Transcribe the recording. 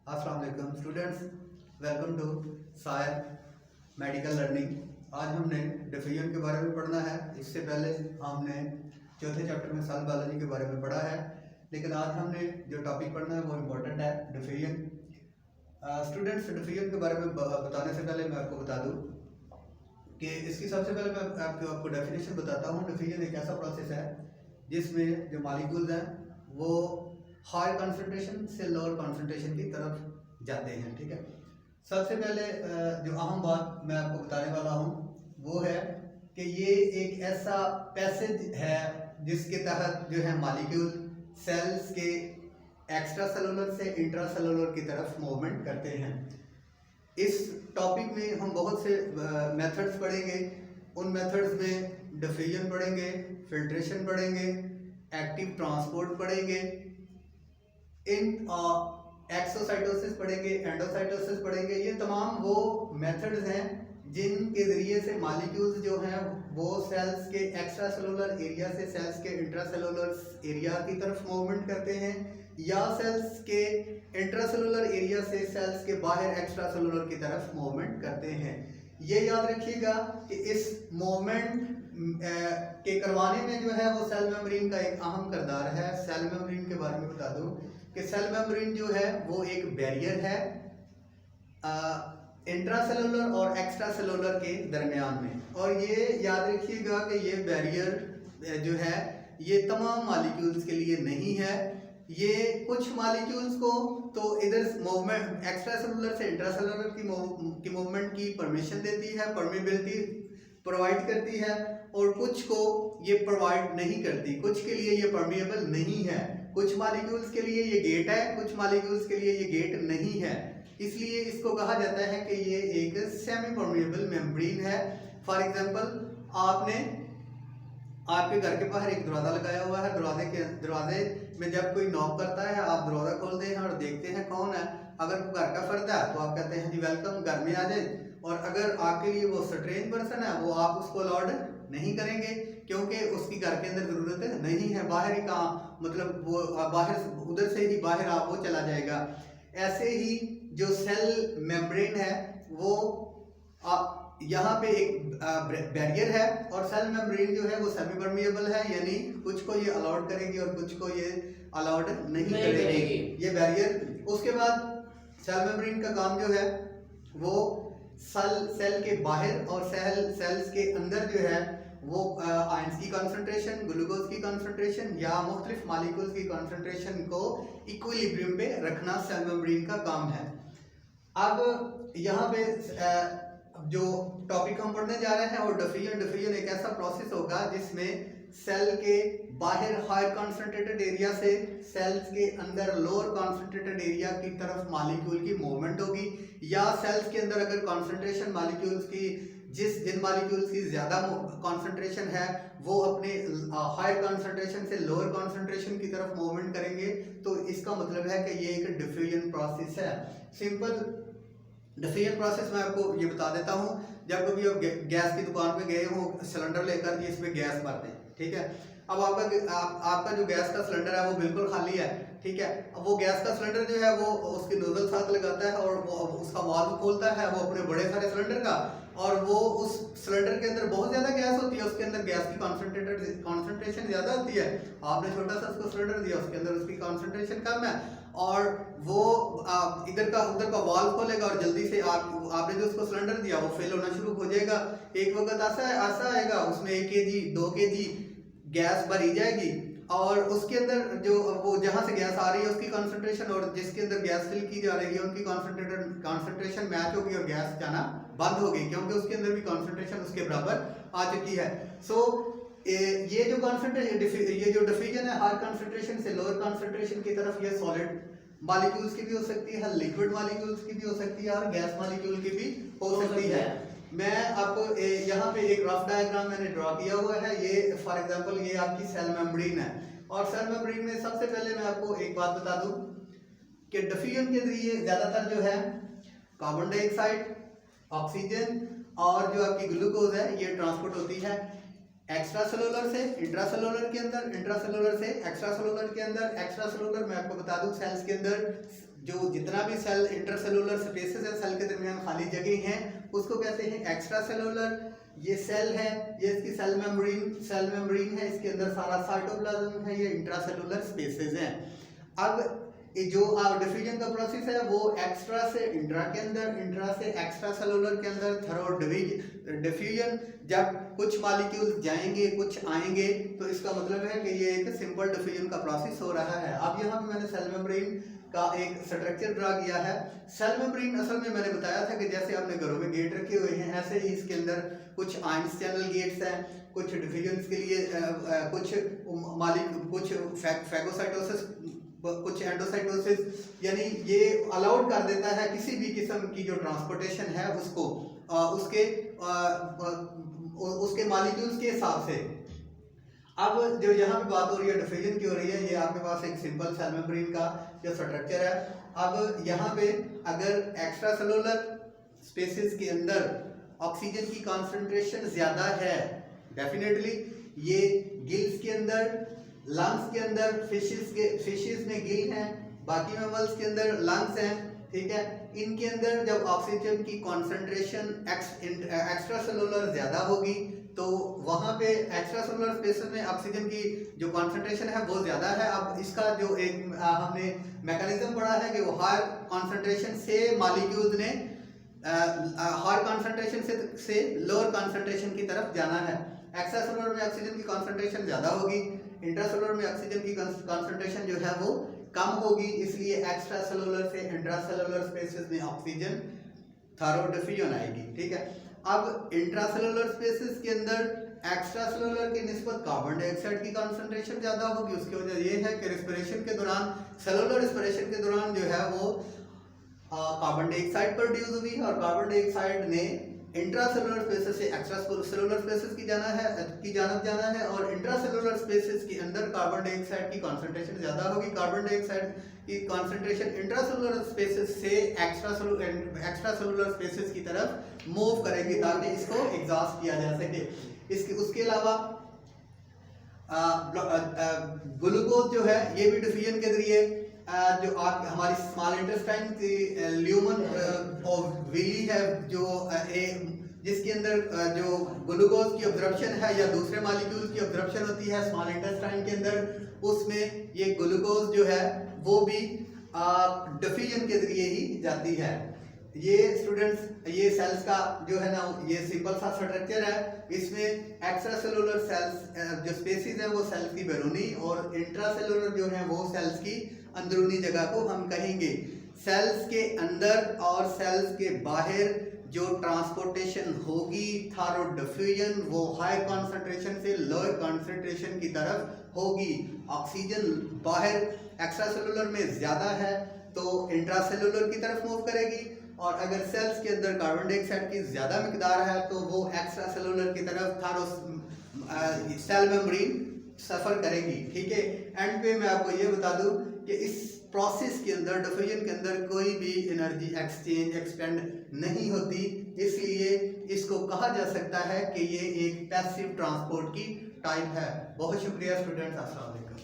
अस्सलाम वालेकुम students, welcome to Sayer medical learning. आज हमने डिफीजन के बारे में पढ़ना है। इससे पहले हमने चौथे चैप्टर में सेल बायोलॉजी के बारे में पढ़ा है, लेकिन आज हमने जो टॉपिक पढ़ना है वो इम्पोर्टेंट है, डिफीजन। स्टूडेंट्स, डिफीजन के बारे में बताने से पहले मैं आपको बता दूं कि इसकी सबसे पहले मैं आपको डेफिनेशन बताता हूँ। डिफीजन एक ऐसा प्रोसेस है जिसमें जो मॉलिक्यूल्स हैं वो हाई कॉन्सेंट्रेशन से लोअर कॉन्सेंट्रेशन की तरफ जाते हैं। ठीक है, सबसे पहले जो अहम बात मैं आपको बताने वाला हूँ वो है कि ये एक ऐसा पैसेज है जिसके तहत जो है मॉलिक्यूल सेल्स के एक्स्ट्रा सेलुलर से इंट्रा सेलुलर की तरफ मूवमेंट करते हैं। इस टॉपिक में हम बहुत से मेथड्स पढ़ेंगे। उन मेथड्स में डिफीजन पढ़ेंगे, फिल्ट्रेशन पढ़ेंगे, एक्टिव ट्रांसपोर्ट पढ़ेंगे, इन एक्सोसाइटोसिस पढ़ेंगे, एंडोसाइटोसिस पढ़ेंगे। ये तमाम वो मेथड्स हैं जिनके ज़रिए से मॉलिक्यूल्स जो हैं वो सेल्स के एक्स्ट्रा सेलुलर एरिया से सेल्स के इंट्रा सेलुलर एरिया की तरफ मूवमेंट करते हैं, या सेल्स के इंट्रा सेलुलर एरिया से सेल्स के बाहर एक्स्ट्रा सेलुलर की तरफ मूवमेंट करते हैं। ये याद रखिएगा कि इस मूवमेंट के करवाने में जो है वो सेल मेम्ब्रेन का एक अहम किरदार है। सेल मेम्ब्रेन के बारे में बता दूं कि सेल मेम्ब्रेन जो है वो एक बैरियर है इंट्रासेलुलर और एक्स्ट्रा सेलुलर के दरमियान में। और ये याद रखिएगा कि ये बैरियर जो है ये तमाम मॉलिक्यूल्स के लिए नहीं है। ये कुछ मॉलिक्यूल्स को तो इधर मूवमेंट एक्स्ट्रा सेलुलर से इंट्रासेलुलर की मूवमेंट की परमिशन देती है, परमिबिलिटी प्रोवाइड करती है, और कुछ को ये प्रोवाइड नहीं करती। कुछ के लिए ये परमिएबल नहीं है, कुछ मॉलिक्यूल्स के लिए ये गेट है, कुछ मॉलिक्यूल्स के लिए ये गेट नहीं है। इसलिए इसको कहा जाता है कि ये एक सेमी परमिएबल मेम्ब्रेन है। फॉर एग्जांपल, आपके घर के बाहर एक दरवाज़ा लगाया हुआ है। दरवाजे में जब कोई नॉक करता है, आप दरवाज़ा खोलते हैं और देखते हैं कौन है। अगर घर का फर्द है तो आप कहते हैं जी वेलकम, घर में आ जाए। और अगर आपके लिए वो स्ट्रेंज पर्सन है, वो आप उसको अलाउड नहीं करेंगे क्योंकि उसकी घर के अंदर ज़रूरत नहीं है। बाहर ही कहाँ, मतलब वो बाहर उधर से ही बाहर आप वो चला जाएगा। ऐसे ही जो सेल मेम्ब्रेन है वो यहाँ पे एक बैरियर है, और सेल मेम्ब्रेन जो है वो सेमी परमिएबल है, यानी कुछ को ये अलाउड करेगी और कुछ को ये अलाउड नहीं करेगी, ये बैरियर। उसके बाद सेल मेम्ब्रेन का काम जो है वो सेल के बाहर और सेल्स के अंदर जो है वो आयंस की कंसंट्रेशन, ग्लूकोज की कंसंट्रेशन या मुख्तलिफ मॉलिक्यूल्स की कंसंट्रेशन को इक्विलिब्रियम पे रखना सेल मेम्ब्रेन का काम है। अब यहाँ पे जो टॉपिक हम पढ़ने जा रहे हैं और डिफीजन एक ऐसा प्रोसेस होगा जिसमें सेल के बाहर हाई कॉन्सेंट्रेटेड एरिया से सेल्स के अंदर लोअर कॉन्सेंट्रेटेड एरिया की तरफ मॉलिक्यूल की मूवमेंट होगी, या सेल्स के अंदर अगर कॉन्सेंट्रेशन मॉलिक्यूल्स की जिन मॉलिक्यूल्स की ज़्यादा कॉन्सेंट्रेशन है वो अपने हाई कॉन्सेंट्रेशन से लोअर कॉन्सेंट्रेशन की तरफ मूवमेंट करेंगे। तो इसका मतलब है कि ये एक डिफीजन प्रोसेस है। सिंपल डिफीजन प्रोसेस मैं आपको ये बता देता हूँ। जब कभी आप गैस की दुकान पे गए हो सिलेंडर लेकर कि इसमें गैस भरते हैं, ठीक है। अब आपका जो गैस का सिलेंडर है वो बिल्कुल खाली है, ठीक है। अब वो गैस का सिलेंडर जो है वो उसकी नोजल साथ लगाता है और वो उसका वाल्व खोलता है वो अपने बड़े सारे सिलेंडर का, और वो उस सिलेंडर के अंदर बहुत ज़्यादा गैस होती है, उसके अंदर गैस की कॉन्सेंट्रेशन ज़्यादा होती है। आपने छोटा सा उसको सिलेंडर दिया, उसके अंदर उसकी कॉन्सेंट्रेशन कम है, और वो उधर का वाल्व खोलेगा और जल्दी से आपने जो उसको सिलेंडर दिया वो फिल होना शुरू हो जाएगा। एक वक्त ऐसा आएगा उसमें 1 kg 2 kg गैस भरी जाएगी, और उसके अंदर जो वो जहाँ से गैस आ रही है उसकी कंसंट्रेशन और जिसके अंदर गैस फिल की जा रही है उनकी कंसंट्रेशन मैच होगी और गैस जाना बंद होगी, क्योंकि उसके अंदर भी कंसंट्रेशन उसके बराबर आ चुकी है। सो ये जो डिफीजन है हाई कंसंट्रेशन से लोअर कंसंट्रेशन की तरफ, ये सॉलिड मॉलिक्यूल्स की भी हो सकती है, लिक्विड मॉलिक्यूल्स की भी हो सकती है, और गैस मॉलिक्यूल की भी हो सकती है। मैं आपको यहाँ पे एक रफ डायग्राम मैंने ड्रॉ किया हुआ है। ये फॉर एग्जांपल ये आपकी सेल मेम्ब्रेन है, और सेल मेम्ब्रेन में सबसे पहले मैं आपको एक बात बता दूं कि डिफीजन के जरिए ज़्यादातर जो है कार्बन डाइऑक्साइड, ऑक्सीजन और जो आपकी ग्लूकोज है ये ट्रांसपोर्ट होती है एक्स्ट्रा सेलुलर से इंट्रासेलुलर के अंदर, इंट्रासेलुलर से एक्स्ट्रा सेलुलर के अंदर। एक्स्ट्रा सेलुलर मैं आपको बता दूं सेल्स के अंदर जो जितना भी सेल इंटरसेलुलर स्पेसेस है, सेल के दरमियान खाली जगह हैं, उसको कहते हैं एक्स्ट्रा सेलुलर। ये सेल है, ये इसकी सेल मेम्ब्रेन है, इसके अंदर सारा साइटोप्लाज्म है, ये इंट्रासेलुलर स्पेसेस हैं। अब ये जो डिफ्यूजन का प्रोसेस है वो एक्स्ट्रा से इंट्रा के अंदर, इंट्रा से एक्स्ट्रा सेलुलर के अंदर, थरो डिफ्यूजन। जब कुछ मॉलिक्यूल्स जाएंगे कुछ आएंगे तो इसका मतलब है कि ये एक सिंपल डिफ्यूजन का प्रोसेस हो रहा है। अब यहाँ पे मैंने सेल मेम्ब्रेन का एक स्ट्रक्चर ड्रा किया है। सेल मेम्ब्रेन असल में मैंने बताया था कि जैसे आपने घरों में गेट रखे हुए हैं, ऐसे ही इसके अंदर कुछ आयंस चैनल गेट्स हैं, कुछ डिफ्यूजन के लिए कुछ फैगोसाइटोसिस, कुछ एंडोसाइटोसिस, यानी ये अलाउड कर देता है किसी भी किस्म की जो ट्रांसपोर्टेशन है उसको उसके मॉलिक्यूल्स के हिसाब से। अब जो यहाँ पे बात हो रही है डिफ्यूजन की हो रही है, ये आपके पास एक सिंपल सेल मेम्ब्रेन का जो स्ट्रक्चर है। अब यहाँ पे अगर एक्स्ट्रा सेलुलर स्पेसेस के अंदर ऑक्सीजन की कॉन्सेंट्रेशन ज़्यादा है, डेफिनेटली ये गिल्स के अंदर, लंग्स के अंदर, फिशेस में गिल हैं, बाकी मैमल्स के अंदर लंग्स हैं, ठीक है। इनके अंदर जब ऑक्सीजन की कॉन्सेंट्रेशन एक्स्ट्रा सेलुलर ज़्यादा होगी तो वहाँ पे एक्स्ट्रा सेलुलर स्पेसेस में ऑक्सीजन की जो कॉन्सेंट्रेशन है वो ज़्यादा है। अब इसका जो एक हमने मैकेनिज्म पढ़ा है कि वो हायर कॉन्सेंट्रेशन से मॉलिक्यूल्स ने हायर कॉन्सेंट्रेशन से लोअर कॉन्सेंट्रेशन की तरफ जाना है। एक्स्ट्रा सेलुलर में ऑक्सीजन की कॉन्सेंट्रेशन ज़्यादा होगी, इंट्रासेलुलर में ऑक्सीजन की कॉन्सेंट्रेशन जो है वो कम होगी, इसलिए एक्स्ट्रा सेलुलर से इंट्रासेलुलर स्पेसेस में ऑक्सीजन थॉरो डिफ्यूजन आएगी, ठीक है। अब इंट्रासेलुलर स्पेसेस के अंदर एक्स्ट्रा सेलुलर की निस्बत कार्बन डाइऑक्साइड की कॉन्सेंट्रेशन ज़्यादा होगी। उसकी वजह ये है कि रेस्पिरेशन के दौरान, सेलुलर रेस्पिरेशन के दौरान जो है वो कार्बन डाइऑक्साइड प्रोड्यूस हुई और कार्बन डाइऑक्साइड ने इंट्रासेलुलर स्पेसेस से एक्स्ट्रा सेलुलर स्पेसेस की जानब जाना है और इंट्रासेलुलर स्पेसेस के अंदर कार्बन डाइऑक्साइड की कॉन्सेंट्रेशन ज़्यादा होगी। कार्बन डाइऑक्साइड की कॉन्सेंट्रेशन इंट्रासेलुलर स्पेसेस से एक्स्ट्रा सेलुलर स्पेसेस की तरफ मूव करेगी ताकि इसको एग्जॉस्ट किया जा सके। उसके अलावा ग्लूकोज जो है ये भी डिफ्यूजन के जरिए जो आप हमारी स्मॉल इंटेस्टाइन की ल्यूमन विली है जो जिसके अंदर जो ग्लूकोज की अब्जॉर्प्शन है या दूसरे मॉलिक्यूल की अब्जॉर्प्शन होती है स्मॉल इंटेस्टाइन के अंदर, उसमें ये ग्लूकोज जो है वो भी डिफ्यूजन के जरिए ही जाती है। ये स्टूडेंट्स, ये सेल्स का जो है ना ये सिंपल सा स्ट्रक्चर है। इसमें एक्स्ट्रा सेलुलर सेल्स जो स्पेसीज हैं वो सेल्स की बैरूनी और इंट्रासेलुलर जो है वो सेल्स की अंदरूनी जगह को हम कहेंगे। सेल्स के अंदर और सेल्स के बाहर जो ट्रांसपोर्टेशन होगी थॉरो डिफ्यूजन वो हाई कॉन्सेंट्रेशन से लोअर कॉन्सेंट्रेशन की तरफ होगी। ऑक्सीजन बाहर एक्स्ट्रा सेलुलर में ज़्यादा है तो इंट्रासेलुलर की तरफ मूव करेगी और अगर सेल्स के अंदर कार्बन डाइऑक्साइड की ज़्यादा मिकदार है तो वो एक्स्ट्रा सेलुलर की तरफ थॉरो सेल मेम्ब्रेन सफ़र करेगी, ठीक है। एंड पे मैं आपको ये बता दूं कि इस प्रोसेस के अंदर डिफ्यूजन के अंदर कोई भी एनर्जी एक्सचेंज एक्सपेंड नहीं होती, इसलिए इसको कहा जा सकता है कि ये एक पैसिव ट्रांसपोर्ट की टाइप है। बहुत शुक्रिया स्टूडेंट्स, अस्सलाम वालेकुम।